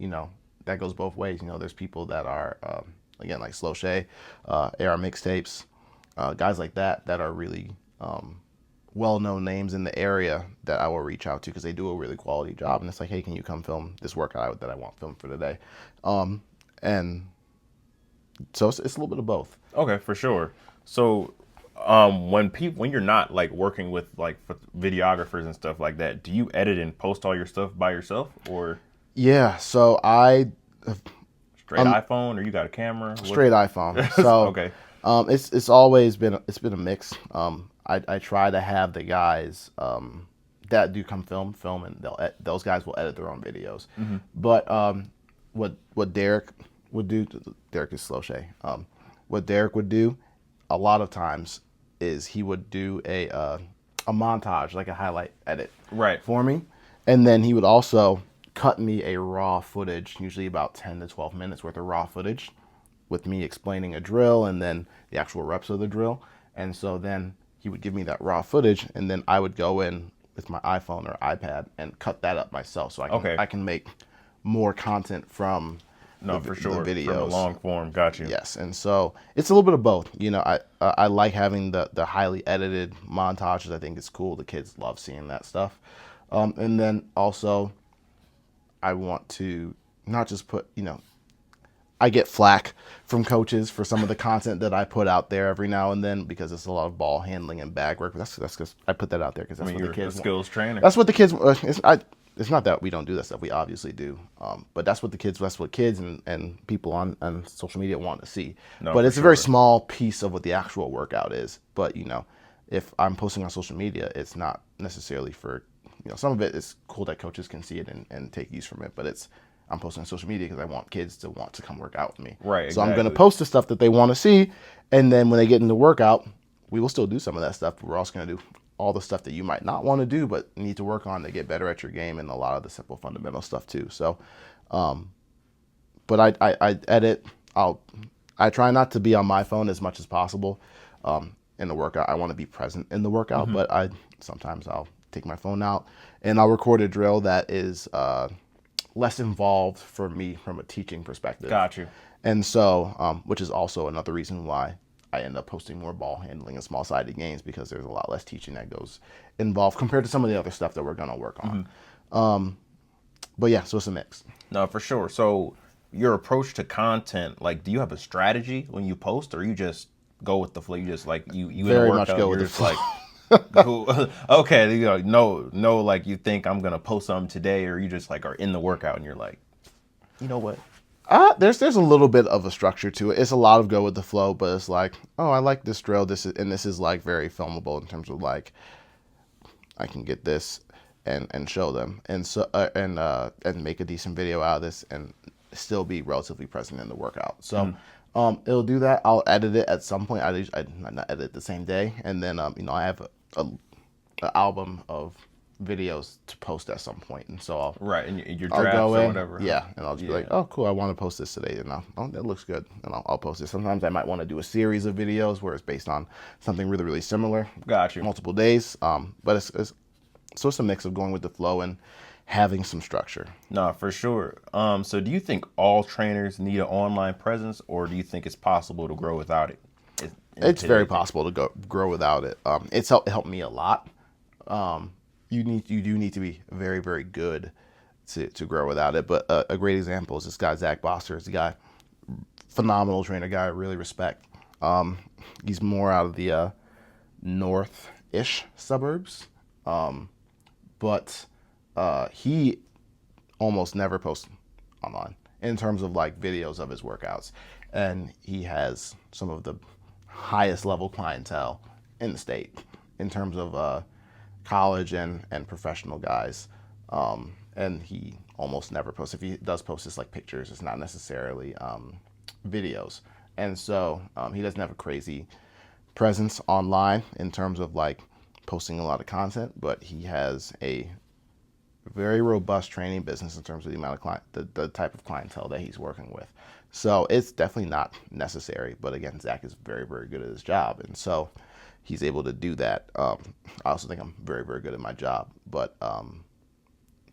that goes both ways. There's people that are again like Slow Shay, AR Mixtapes, guys like that are really well-known names in the area that I will reach out to because they do a really quality job. And it's like, hey, can you come film this workout that I want filmed for today? And so it's a little bit of both. Okay, for sure. So when you're not like working with like videographers and stuff like that, do you edit and post all your stuff by yourself, or? Yeah, so straight iPhone, or you got a camera? Straight iPhone. So okay. It's always been a mix. I try to have the guys that do come film, and those guys will edit their own videos. Mm-hmm. But what Derek would do, Derek is Slow Shay. What Derek would do a lot of times is he would do a montage, like a highlight edit, right, for me, and then he would also cut me a raw footage, usually about 10 to 12 minutes worth of raw footage, with me explaining a drill and then the actual reps of the drill. And so then he would give me that raw footage, and then I would go in with my iPhone or iPad and cut that up myself, so I can make more content from For sure. the videos. From the long form. Got you. Yes, and so it's a little bit of both. You know, I like having the highly edited montages. I think it's cool. The kids love seeing that stuff. And then also, I want to not just put, you know, I get flack from coaches for some of the content that I put out there every now and then because it's a lot of ball handling and bag work. That's because I put that out there because that's what the kids want. Skills trainer. That's what the kids. It's not that we don't do that stuff. We obviously do. But that's what kids and people on social media want to see. But it's a very small piece of what the actual workout is. But, you know, if I'm posting on social media, it's not necessarily for, you know, some of it is cool that coaches can see it and take use from it. But I'm posting on social media because I want kids to want to come work out with me. Right. So exactly. I'm going to post the stuff that they want to see. And then when they get into workout, we will still do some of that stuff. But we're also going to do all the stuff that you might not want to do but need to work on to get better at your game, and a lot of the simple fundamental stuff too. So, but I edit. I try not to be on my phone as much as possible in the workout. I want to be present in the workout, but sometimes I'll take my phone out and I'll record a drill that is less involved for me from a teaching perspective. Got you. And so, which is also another reason why I end up posting more ball handling and small-sided games, because there's a lot less teaching that goes involved compared to some of the other stuff that we're going to work on. But yeah, so it's a mix. No, for sure. So your approach to content, like, do you have a strategy when you post, or you just go with the flow? You just like you very in a much workout, go with you're the just flow. like, cool. Okay, you know, no, like you think I'm gonna post something today, or you just like are in the workout and you're like, you know what? There's a little bit of a structure to it. It's a lot of go with the flow, but it's like, oh, I like this drill. This is like very filmable in terms of like, I can get this and show them, and so and make a decent video out of this and still be relatively present in the workout. So it'll do that. I'll edit it at some point. I not edit it the same day, and then you know, I have an album of videos to post at some point, and so I'll and your I'll drafts go or in, whatever. yeah, and I'll just be like, oh, cool, I want to post this today, and that looks good, and I'll post it. Sometimes I might want to do a series of videos where it's based on something really, really similar. Got you. Multiple days, but it's a mix of going with the flow and having some structure. No, for sure. So do you think all trainers need an online presence, or do you think it's possible to grow without it? It's very possible to grow without it. It helped me a lot. You do need to be very, very good to grow without it. But a great example is this guy, Zach Bosser. Is a guy, phenomenal trainer guy I really respect. He's more out of the north-ish suburbs. But he almost never posts online in terms of like videos of his workouts. And he has some of the highest level clientele in the state in terms of college and professional guys, and he almost never posts. If he does post, it's like pictures. It's not necessarily videos, and so he doesn't have a crazy presence online in terms of like posting a lot of content. But he has a very robust training business in terms of the amount of the type of clientele that he's working with. So it's definitely not necessary. But again, Zach is very, very good at his job, and so he's able to do that. I also think I'm very, very good at my job. But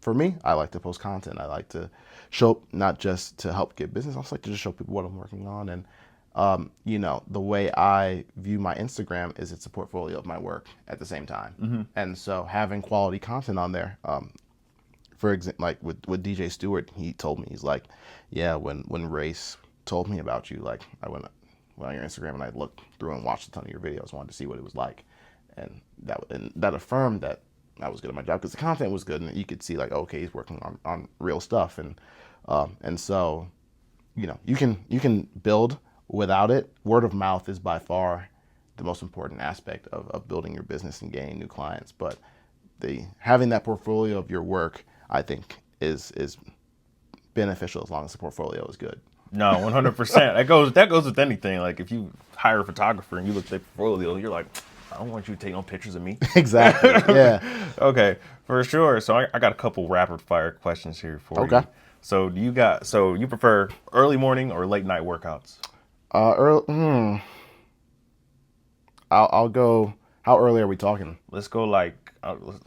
for me, I like to post content. I like to show, not just to help get business, I also like to just show people what I'm working on. And, you know, the way I view my Instagram is it's a portfolio of my work at the same time. And so having quality content on there, for example, like with DJ Stewart, he told me, he's like, yeah, when Race told me about you, like I went on your Instagram and I looked through and watched a ton of your videos, wanted to see what it was like, and that affirmed that I was good at my job because the content was good, and you could see like, okay, he's working on real stuff, and so, you know, you can build without it. Word of mouth is by far the most important aspect of building your business and gaining new clients, but having that portfolio of your work, I think, is beneficial as long as the portfolio is good. No, 100%. That goes with anything. Like if you hire a photographer and you look at their portfolio, you're like, I don't want you to take no pictures of me. Exactly. Yeah. Okay, for sure. So I got a couple rapid fire questions here for you. Okay. So you prefer early morning or late night workouts? Early, I'll go. How early are we talking? Let's go like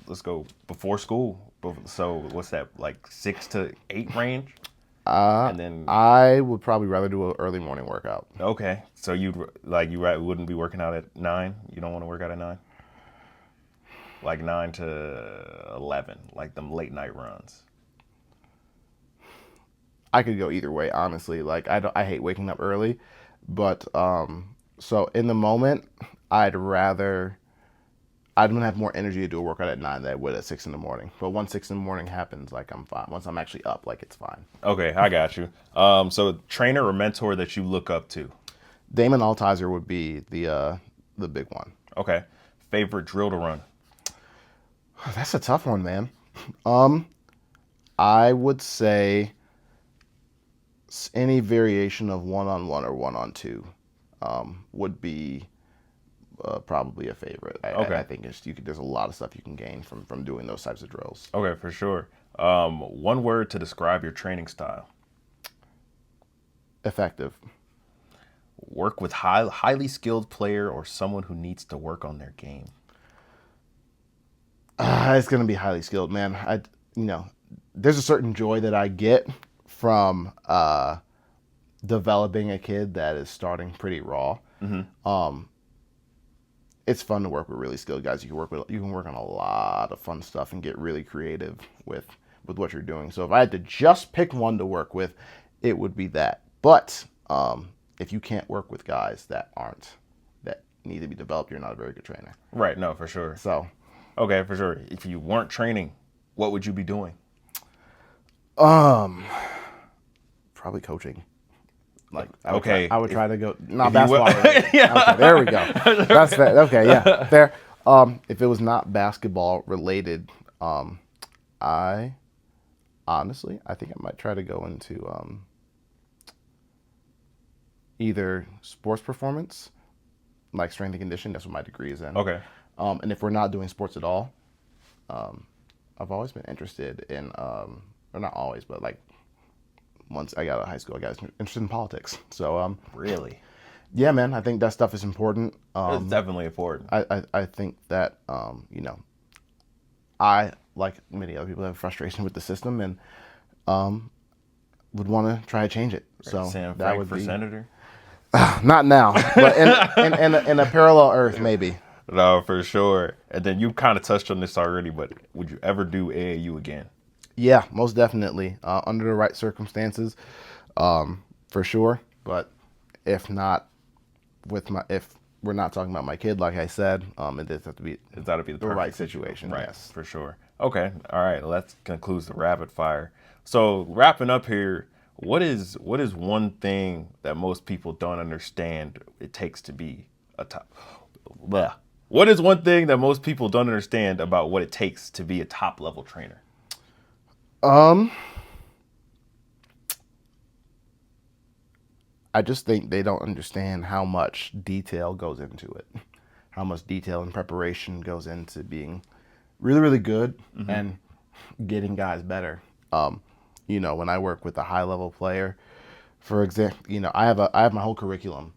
let's go before school. So what's that, like 6 to 8 range? And then I would probably rather do an early morning workout. okay, so wouldn't be working out at 9. You don't want to work out at 9. Like 9 to 11, like them late night runs. I could go either way, honestly. Like I hate waking up early, but so in the moment, I'd rather. I'm gonna have more energy to do a workout at 9 than I would at 6 in the morning. But once 6 in the morning happens, like I'm fine. Once I'm actually up, like it's fine. Okay, I got you. So trainer or mentor that you look up to? Damon Altizer would be the big one. Okay, favorite drill to run? That's a tough one, man. I would say any variation of 1-on-1 or 1-on-2 would be probably a favorite. Okay. I think there's a lot of stuff you can gain from doing those types of drills. Okay, for sure. One word to describe your training style? Effective. Work with highly skilled player or someone who needs to work on their game? It's going to be highly skilled, man. There's a certain joy that I get from developing a kid that is starting pretty raw. It's fun to work with really skilled guys. You can work on a lot of fun stuff and get really creative with what you're doing. So if I had to just pick one to work with, it would be that. But if you can't work with guys that need to be developed, you're not a very good trainer. Right, no, for sure. So, okay, for sure. If you weren't training, what would you be doing? probably coaching. Like, I would try to go not basketball. Yeah. Okay, there we go. That's fair. Okay, yeah, fair. If it was not basketball related, I think I might try to go into either sports performance, like strength and conditioning. That's what my degree is in. Okay. And if we're not doing sports at all, I've always been interested in, or not always, but like once I got out of high school, I got interested in politics. So really, yeah, man, I think that stuff is important. it's definitely important. I think that I, like many other people, have frustration with the system and would want to try to change it. So Sam that Frank would for be senator. not now, but in a parallel Earth, maybe. No, for sure. And then you kind of touched on this already, but would you ever do AAU again? Yeah, most definitely. Under the right circumstances, for sure. But if not, if we're not talking about my kid, like I said, it does have to be It's got to be the perfect right situation. Right, Yes, for sure. Okay, all right. That concludes the rapid fire. So wrapping up here, what is one thing that most people don't understand it takes to be a top? Blah. What is one thing that most people don't understand about what it takes to be a top level trainer? I just think they don't understand how much detail goes into it, how much detail and preparation goes into being really, really good and getting guys better. When I work with a high level player, for example, I have my whole curriculum.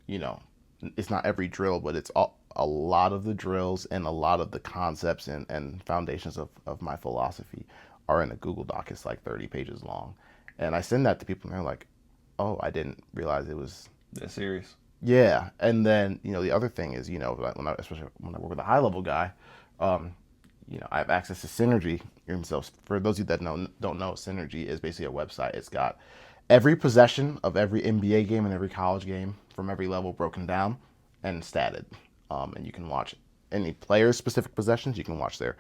It's not every drill, but it's a lot of the drills and a lot of the concepts and foundations of my philosophy are in a Google Doc. It's like 30 pages long. And I send that to people and they're like, oh, I didn't realize it was That serious? Yeah. And then, the other thing is, especially when I work with a high level guy, I have access to Synergy. So for those of you that don't know, Synergy is basically a website. It's got every possession of every NBA game and every college game from every level broken down and statted. And you can watch any player's specific possessions. You can watch their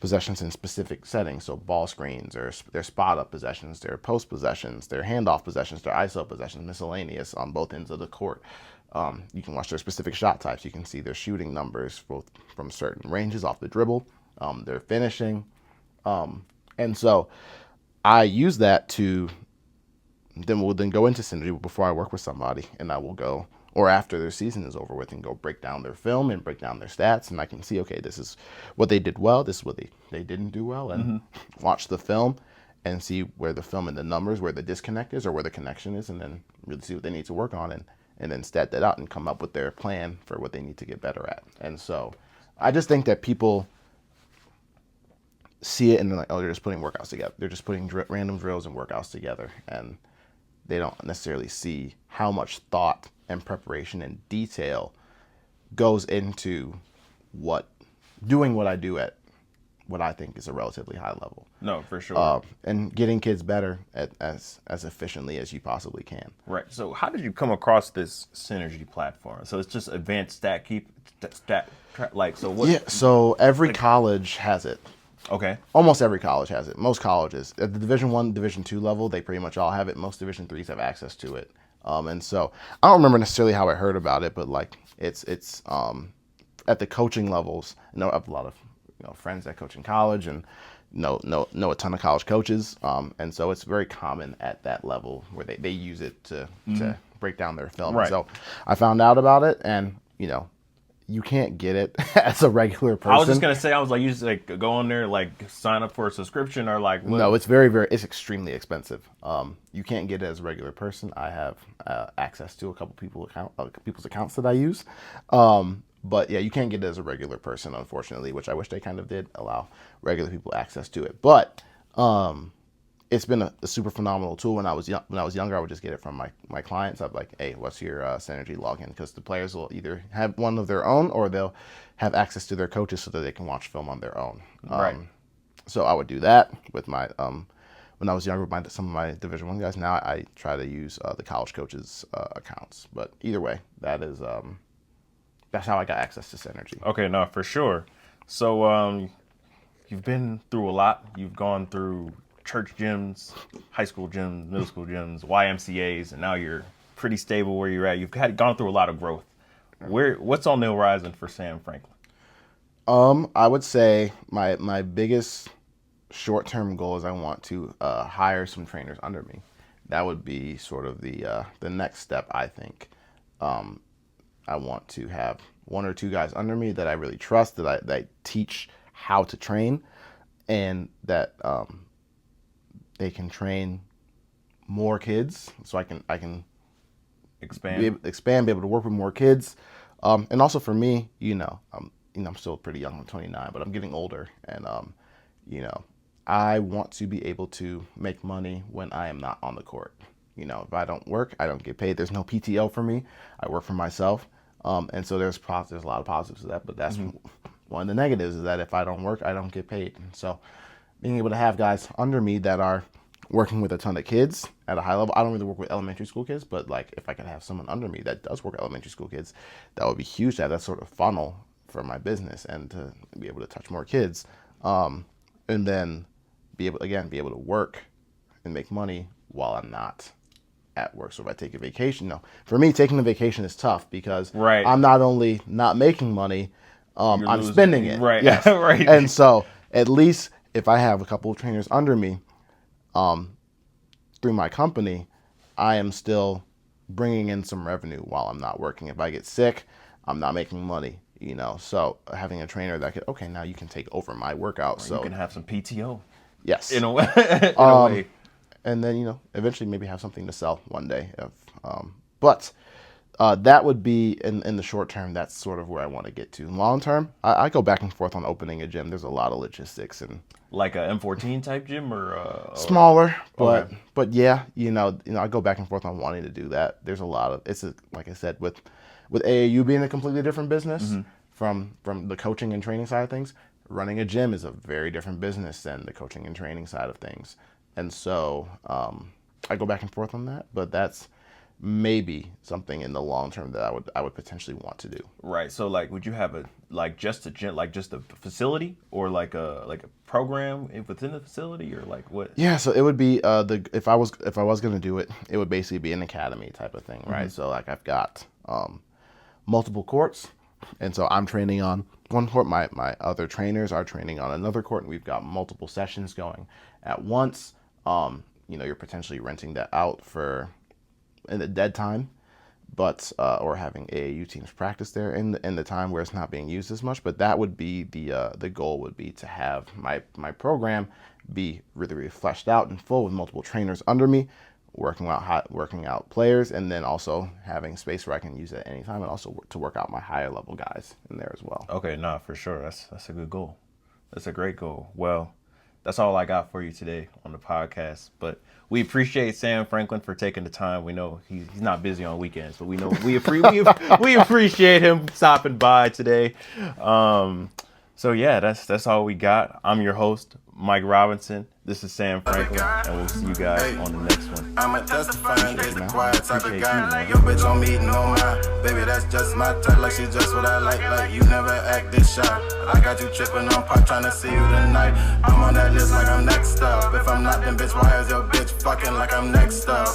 possessions in specific settings. So ball screens, or their spot up possessions, their post possessions, their handoff possessions, their ISO possessions, miscellaneous on both ends of the court. You can watch their specific shot types. You can see their shooting numbers both from certain ranges off the dribble, their finishing. And so I use that to we'll go into Synergy before I work with somebody, and I will go, or after their season is over with, and go break down their film and break down their stats, and I can see, okay, this is what they did well, this is what they didn't do well, and watch the film and see where the film and the numbers, where the disconnect is or where the connection is, and then really see what they need to work on, and then stat that out and come up with their plan for what they need to get better at. And so I just think that people see it and they're like, oh, they're just putting workouts together. They're just putting random drills and workouts together, and they don't necessarily see how much thought and preparation and detail goes into doing what I do at what I think is a relatively high level. No, for sure. And getting kids better as efficiently as you possibly can. Right. So how did you come across this Synergy platform? So it's just advanced so what? Yeah, so every college has it. Okay. Almost every college has it. Most colleges at the Division I, Division II level, they pretty much all have it. Most Division IIIs have access to it. And so I don't remember necessarily how I heard about it, but like it's at the coaching levels. I know I have a lot of friends that coach in college and know a ton of college coaches. And so it's very common at that level where they use it to break down their film. Right. So I found out about it, and you can't get it as a regular person. I was just gonna say, you just like go on there, like sign up for a subscription, or like what? No, it's it's extremely expensive. You can't get it as a regular person. I have access to a couple people's accounts that I use, but yeah, you can't get it as a regular person, unfortunately. Which I wish they kind of did allow regular people access to it. But it's been a super phenomenal tool. When I was younger, I would just get it from my clients. I'd be like, hey, what's your Synergy login? Because the players will either have one of their own or they'll have access to their coaches so that they can watch film on their own. Right. So I would do that with my when I was younger with some of my Division I guys. Now I try to use the college coaches' accounts. But either way, that's how I got access to Synergy. Okay, no, for sure. So you've been through a lot. You've gone through church gyms, high school gyms, middle school gyms, YMCAs, and now you're pretty stable where you're at. You've gone through a lot of growth. What's on the horizon for Sam Franklin? I would say my biggest short-term goal is I want to hire some trainers under me. That would be sort of the next step, I think. I want to have one or two guys under me that I really trust, that I teach how to train, and that they can train more kids, so I can Expand. be able to work with more kids, and also for me, I'm still pretty young. I'm 29, but I'm getting older, and I want to be able to make money when I am not on the court. If I don't work, I don't get paid. There's no PTO for me. I work for myself, and so there's a lot of positives to that. But that's one of the negatives, is that if I don't work, I don't get paid. And so being able to have guys under me that are working with a ton of kids at a high level. I don't really work with elementary school kids, but like if I could have someone under me that does work with elementary school kids, that would be huge to have that sort of funnel for my business and to be able to touch more kids. And then be able to work and make money while I'm not at work. So if I take a vacation, for me, taking a vacation is tough because Right. I'm not only not making money, I'm spending it. Right. Yes. Right. And so at least if I have a couple of trainers under me, through my company, I am still bringing in some revenue while I'm not working. If I get sick, I'm not making money, So having a trainer that could, okay, now you can take over my workout. So you can have some PTO. Yes. In a way. In a way. And then, eventually maybe have something to sell one day. But that would be in the short term. That's sort of where I want to get to. Long term, I go back and forth on opening a gym. There's a lot of logistics and Like a M14 type gym or smaller, but Okay. but yeah, I go back and forth on wanting to do that. There's a lot of like I said, with AAU being a completely different business from the coaching and training side of things. Running a gym is a very different business than the coaching and training side of things, and so I go back and forth on that. But that's maybe something in the long term that I would potentially want to do. Right. So like, would you have just a gym, like just a facility, or like a program within the facility, or like what? Yeah, so it would be if I was going to do it, it would basically be an academy type of thing, right? So like I've got multiple courts, and so I'm training on one court. My other trainers are training on another court, and we've got multiple sessions going at once. You're potentially renting that out in the dead time, but or having AAU teams practice there in the time where it's not being used as much. But that would be the goal, would be to have my program be really, really fleshed out and full with multiple trainers under me, working out players, and then also having space where I can use it at any time, and also to work out my higher level guys in there as well. Okay, nah, for sure. That's a good goal. That's a great goal. Well, that's all I got for you today on the podcast. But we appreciate Sam Franklin for taking the time. We know he's not busy on weekends, but we know we appreciate him stopping by today. So yeah, that's all we got. I'm your host, Mike Robinson. This is Sam Franklin, and we'll see you guys on the next one. I'm a testifying, there's the quiet type of guy. Your bitch on me, no mind. Baby, that's just my type, like she just what I like you never act this shy. I got you tripping on pop, trying to see you tonight. I'm on that list like I'm next up. If I'm not, then bitch, why is your bitch fucking like I'm next up?